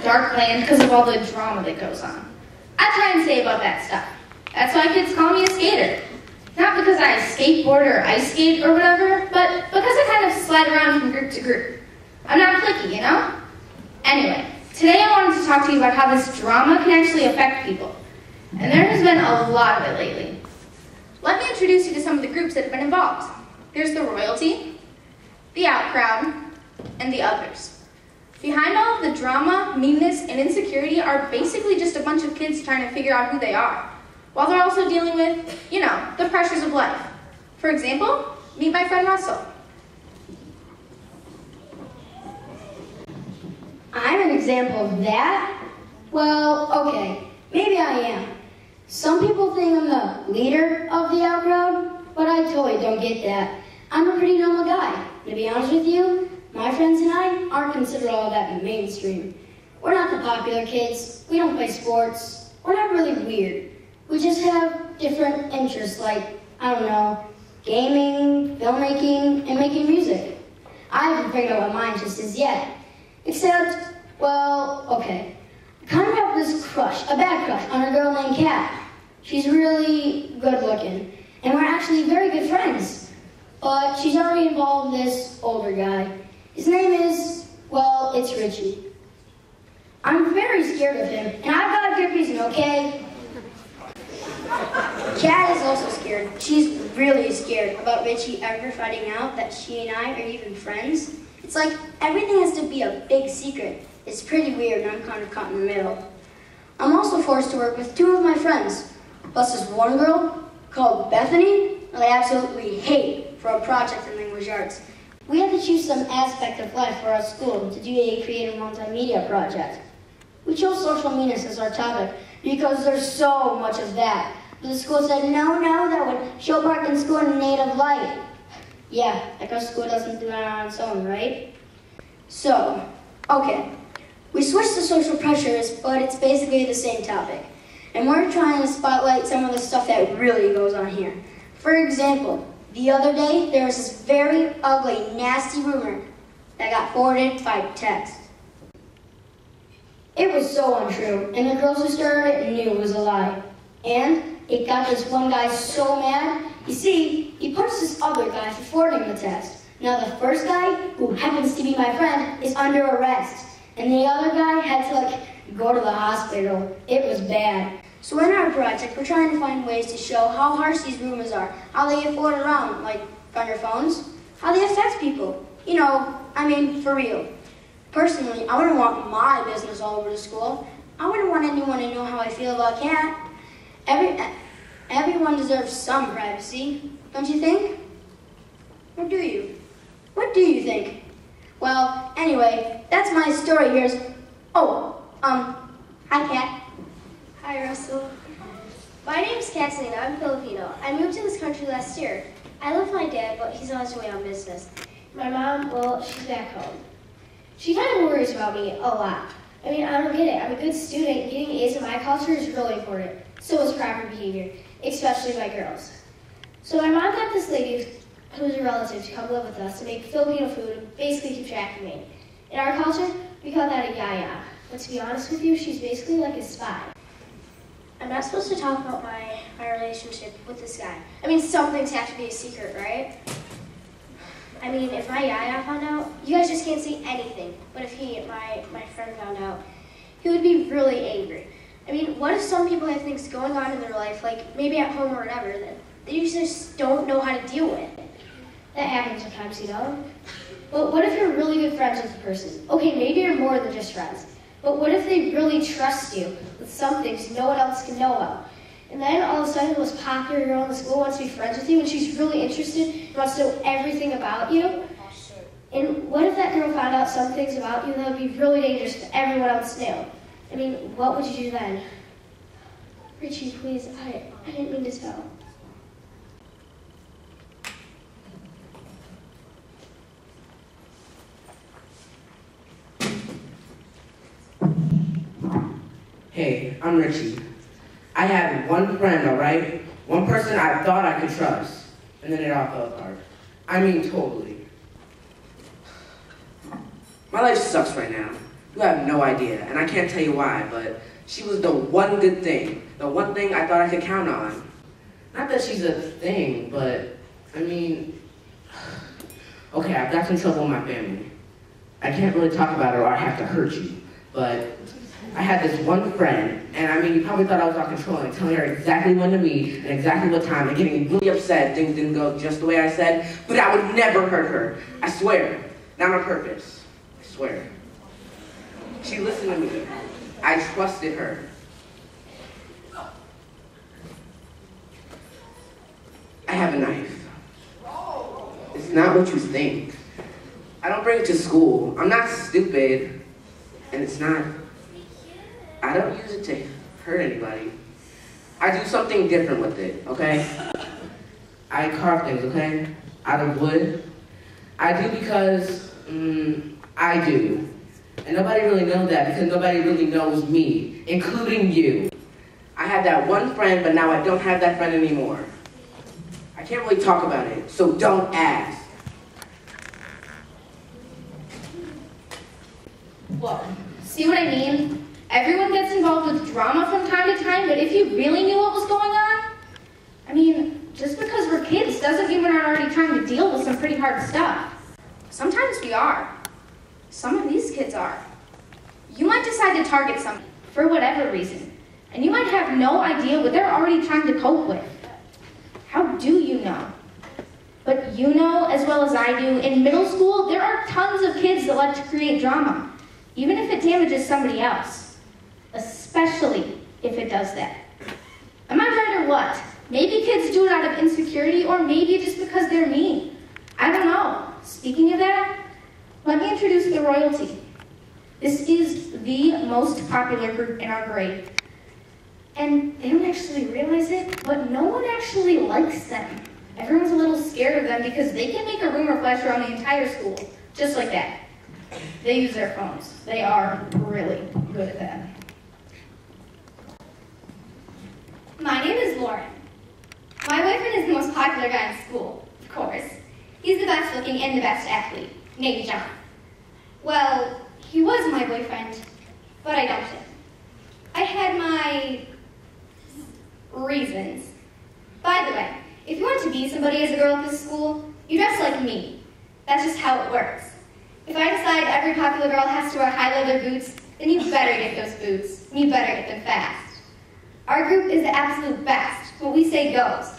Darkland because of all the drama that goes on. I try and stay above that stuff. That's why kids call me a skater. Not because I skateboard or ice skate or whatever, but because I kind of slide around from group to group. I'm not cliquey, you know? Anyway, today I wanted to talk to you about how this drama can actually affect people. And there has been a lot of it lately. Let me introduce you to some of the groups that have been involved. There's the royalty, the out crowd, and the others. Behind all of the drama, meanness, and insecurity are basically just a bunch of kids trying to figure out who they are, while they're also dealing with, you know, the pressures of life. For example, meet my friend Russell. I'm an example of that? Well, okay, maybe I am. Some people think I'm the leader of the out crowd, but I totally don't get that. I'm a pretty normal guy. To be honest with you, my friends and I aren't considered all that mainstream. We're not the popular kids. We don't play sports. We're not really weird. We just have different interests like, I don't know, gaming, filmmaking, and making music. I haven't figured out what my interest is yet. Except, well, okay. I kind of have this crush, a bad crush, on a girl named Kat. She's really good looking, and we're actually very good friends. But she's already involved with this older guy. His name is, well, it's Richie. I'm very scared of him, and I've got a good reason, okay? Kat is also scared. She's really scared about Richie ever finding out that she and I are even friends. It's like everything has to be a big secret. It's pretty weird, and I'm kind of caught in the middle. I'm also forced to work with two of my friends, plus this one girl called Bethany that I absolutely hate for a project in language arts. We had to choose some aspect of life for our school to do a creative multimedia project. We chose social meanness as our topic because there's so much of that. But the school said, no, that would show Park and School in native light. Yeah, like our school doesn't do that on its own, right? So, okay. We switched to social pressures, but it's basically the same topic. And we're trying to spotlight some of the stuff that really goes on here. For example, the other day, there was this very ugly, nasty rumor that got forwarded by text. It was so untrue, and the girls who started it knew it was a lie. And it got this one guy so mad. You see, he punched this other guy for forwarding the text. Now the first guy, who happens to be my friend, is under arrest. And the other guy had to, go to the hospital. It was bad. So in our project, we're trying to find ways to show how harsh these rumors are, how they get forwarded around, like on your phones, how they affect people. You know, I mean, for real. Personally, I wouldn't want my business all over the school. I wouldn't want anyone to know how I feel about Kat. Everyone deserves some privacy, don't you think? Or do you? What do you think? Well, anyway, that's my story. Here's, hi Kat. Hi Russell. My name's Kathleen. I'm Filipino. I moved to this country last year. I live with my dad, but he's on his way on business. My mom, well, she's back home. She kind of worries about me a lot. I mean, I don't get it. I'm a good student. Getting A's in my culture is really important. So is proper behavior, especially by girls. So my mom got this lady who's a relative to come live with us to make Filipino food and basically keep track of me. In our culture, we call that a yaya. But to be honest with you, she's basically like a spy. I'm not supposed to talk about my relationship with this guy. I mean, some things have to be a secret, right? I mean, if my yaya found out, you guys just can't say anything. But if my friend found out, he would be really angry. I mean, what if some people have things going on in their life, like maybe at home or whatever, that you just don't know how to deal with? That happens sometimes, you know? But what if you're really good friends with the person? Okay, maybe you're more than just friends. But what if they really trust you with some things no one else can know about? And then all of a sudden the most popular girl in the school wants to be friends with you and she's really interested and wants to know everything about you. And what if that girl found out some things about you that would be really dangerous if everyone else knew? I mean, what would you do then? Richie, please, I didn't mean to tell. Hey, I'm Richie. I had one friend, all right? One person I thought I could trust. And then it all fell apart. I mean, totally. My life sucks right now. You have no idea, and I can't tell you why, but she was the one good thing. The one thing I thought I could count on. Not that she's a thing, but, I mean... Okay, I've got some trouble in my family. I can't really talk about it or I have to hurt you, but I had this one friend, and I mean, you probably thought I was all controlling, telling her exactly when to meet and exactly what time, and getting really upset things didn't go just the way I said, but I would never hurt her. I swear. Not on purpose. I swear. She listened to me. I trusted her. I have a knife. It's not what you think. I don't bring it to school. I'm not stupid. And it's not... I don't use it to hurt anybody. I do something different with it, okay? I carve things, okay? Out of wood. I do because, I do. And nobody really knows that because nobody really knows me, including you. I had that one friend, but now I don't have that friend anymore. I can't really talk about it, so don't ask. Whoa, see what I mean? Everyone gets involved with drama from time to time, but if you really knew what was going on, I mean, just because we're kids doesn't mean we're not already trying to deal with some pretty hard stuff. Sometimes we are. Some of these kids are. You might decide to target someone For whatever reason. And you might have no idea what they're already trying to cope with. How do you know? But you know as well as I do, in middle school, there are tons of kids that like to create drama, even if it damages somebody else. Especially if it does that. Am I right or what? Maybe kids do it out of insecurity, or maybe just because they're mean. I don't know. Speaking of that, let me introduce the royalty. This is the most popular group in our grade. And they don't actually realize it, but no one actually likes them. Everyone's a little scared of them because they can make a rumor flash around the entire school, just like that. They use their phones. They are really good at that. My name is Lauren. My boyfriend is the most popular guy in school, of course. He's the best looking and the best athlete, named John. Well, he was my boyfriend, but I dumped him. I had my reasons. By the way, if you want to be somebody as a girl at this school, you dress like me. That's just how it works. If I decide every popular girl has to wear high leather boots, then you better get those boots, and you better get them fast. Our group is the absolute best. What we say goes.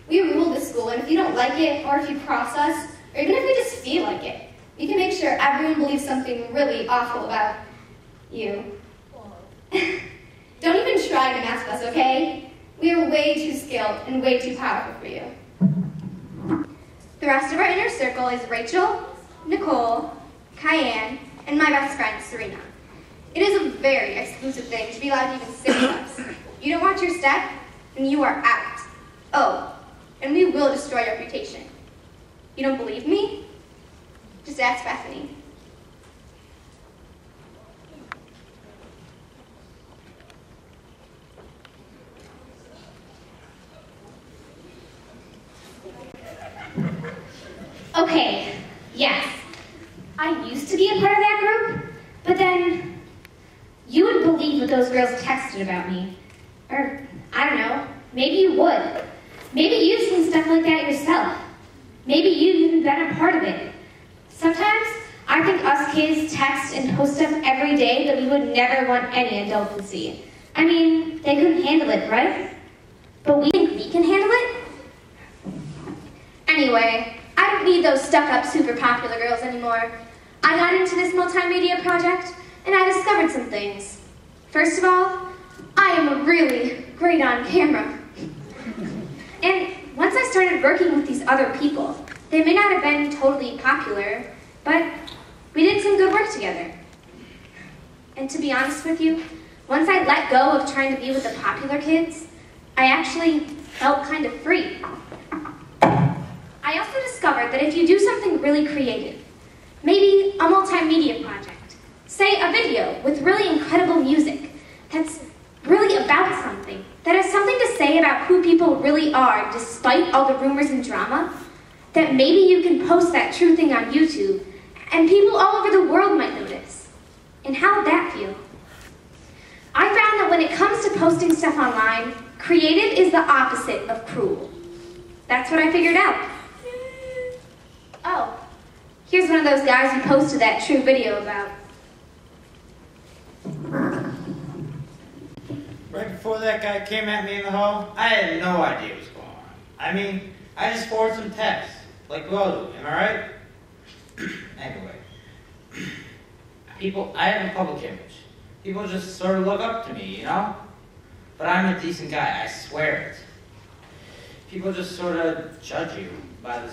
We rule the school, and if you don't like it, or if you cross us, or even if we just feel like it, we can make sure everyone believes something really awful about you. Don't even try to mask us, okay? We are way too skilled and way too powerful for you. The rest of our inner circle is Rachel, Nicole, Cayenne, and my best friend, Serena. It is a very exclusive thing to be allowed to even sit with us. You don't watch your step, and you are out. Oh, and we will destroy your reputation. You don't believe me? Just ask Bethany. Okay, yes. I used to be a part of that group, but then you would believe what those girls texted about me. Or, I don't know, maybe you would. Maybe you've seen stuff like that yourself. Maybe you've even been a part of it. Sometimes, I think us kids text and post stuff every day that we would never want any adult to see. I mean, they couldn't handle it, right? But we think we can handle it? Anyway, I don't need those stuck-up super popular girls anymore. I got into this multimedia project, and I discovered some things. First of all, I am really great on camera. And once I started working with these other people, they may not have been totally popular, but we did some good work together. And to be honest with you, once I let go of trying to be with the popular kids, I actually felt kind of free. I also discovered that if you do something really creative, maybe a multimedia project, say a video with really incredible music, that's really about something, that has something to say about who people really are despite all the rumors and drama, that maybe you can post that true thing on YouTube and people all over the world might notice. And how'd that feel? I found that when it comes to posting stuff online, creative is the opposite of cruel. That's what I figured out. Oh, here's one of those guys who posted that True video about. Right before that guy came at me in the hall, I had no idea what was going on. I mean, I just forwarded some text, like we all do, am I right? Anyway, I have a public image. People just sort of look up to me, you know? But I'm a decent guy, I swear it. People just sort of judge you by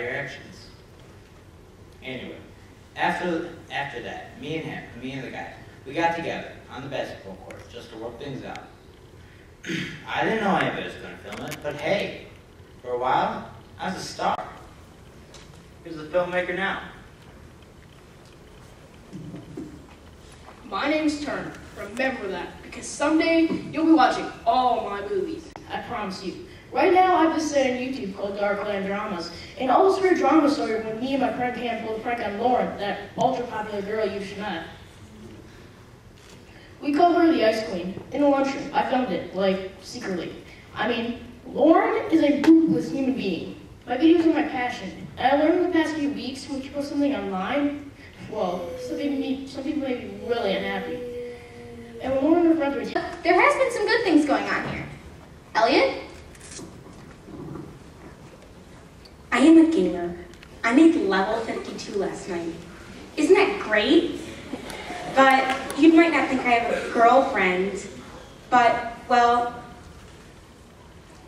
your actions. Anyway, after that, me and the guy, we got together on the basketball court just to work things out. I didn't know anybody was going to film it, but hey, for a while, I was a star. Here's the filmmaker now. My name's Turner. Remember that, because someday you'll be watching all my movies. I promise you. Right now, I've just set on YouTube called Darkland Dramas, and all this weird drama started when me and my friend Pam pulled a prank on Lauren, that ultra-popular girl you should know. We called her the Ice Queen in the lunchroom. I filmed it, like, secretly. I mean, Lauren is a ruthless human being. My videos are my passion, and I learned in the past few weeks when you post something online, well, some people may be really unhappy. And when Lauren and her friends were There has been some good things going on here. Elliot? I am a gamer. I made level 52 last night. Isn't that great? But you might not think I have a girlfriend, but, well,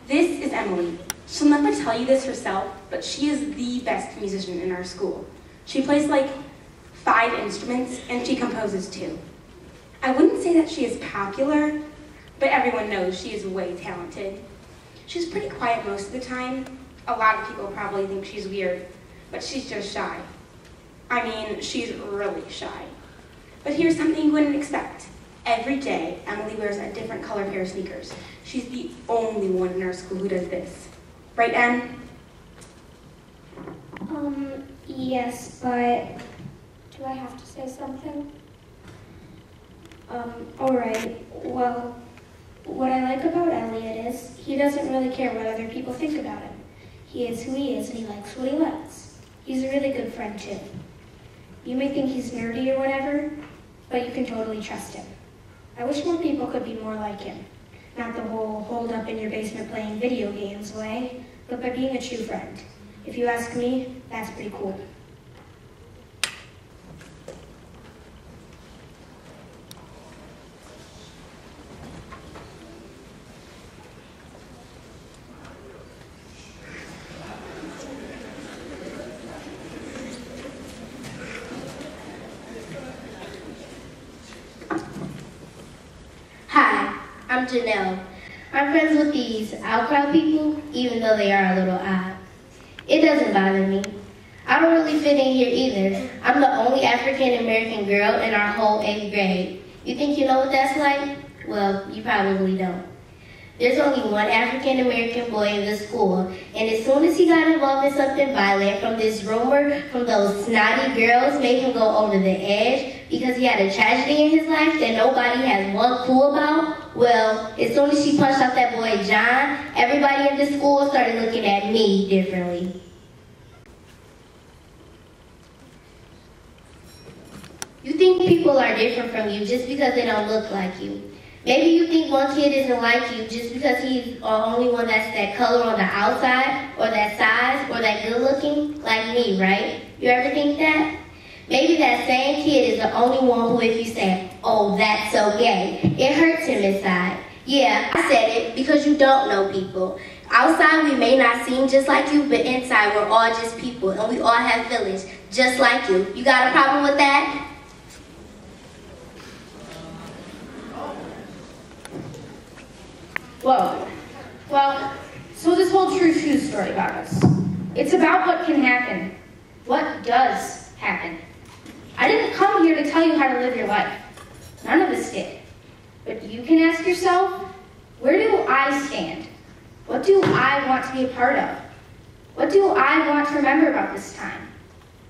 this is Emily. She'll never tell you this herself, but she is the best musician in our school. She plays like 5 instruments, and she composes too. I wouldn't say that she is popular, but everyone knows she is way talented. She's pretty quiet most of the time. A lot of people probably think she's weird, but she's just shy. I mean, she's really shy. But here's something you wouldn't expect. Every day, Emily wears a different color pair of sneakers. She's the only one in our school who does this. Right, Em? Yes, but do I have to say something? Alright, well, what I like about Elliot is he doesn't really care what other people think about him. He is who he is and he likes what he likes. He's a really good friend too. You may think he's nerdy or whatever, but you can totally trust him. I wish more people could be more like him. Not the whole hold up in your basement playing video games way, but by being a true friend. If you ask me, that's pretty cool. Hi, I'm Janelle. I'm friends with these outcrowd people, even though they are a little odd. It doesn't bother me. I don't really fit in here either. I'm the only African American girl in our whole 8th grade. You think you know what that's like? Well, you probably don't. There's only one African American boy in the school, and as soon as he got involved in something violent from this rumor from those snotty girls made him go over the edge because he had a tragedy in his life that nobody has one clue about, well, as soon as she punched out that boy John, everybody in the school started looking at me differently. You think people are different from you just because they don't look like you. Maybe you think one kid isn't like you just because he's the only one that's that color on the outside, or that size, or that good looking, like me, right? You ever think that? Maybe that same kid is the only one who, if you say, oh, that's so gay, it hurts him inside. Yeah, I said it because you don't know people. Outside we may not seem just like you, but inside we're all just people, and we all have feelings, just like you. You got a problem with that? Well, so this whole True Shoes story about us, it's about what can happen. What does happen? I didn't come here to tell you how to live your life. None of us did. But you can ask yourself, where do I stand? What do I want to be a part of? What do I want to remember about this time?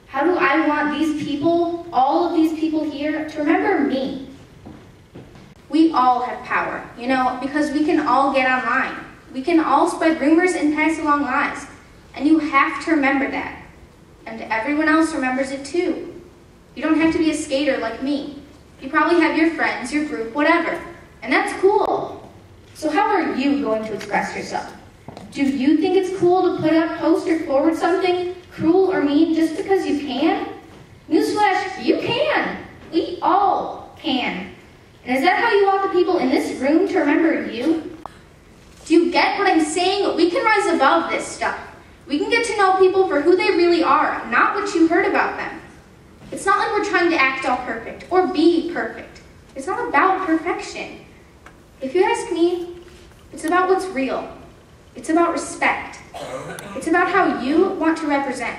How do I want these people, all of these people here, to remember me. We all have power, you know, because we can all get online. We can all spread rumors and pass along lies. And you have to remember that. And everyone else remembers it too. You don't have to be a skater like me. You probably have your friends, your group, whatever. And that's cool. So how are you going to express yourself? Do you think it's cool to put up, post, or forward something cruel or mean just because you can? Newsflash, you can. We all can. And is that how you want the people in this room to remember you? Do you get what I'm saying? We can rise above this stuff. We can get to know people for who they really are, not what you heard about them. It's not like we're trying to act all perfect or be perfect. It's not about perfection. If you ask me, it's about what's real. It's about respect. It's about how you want to represent.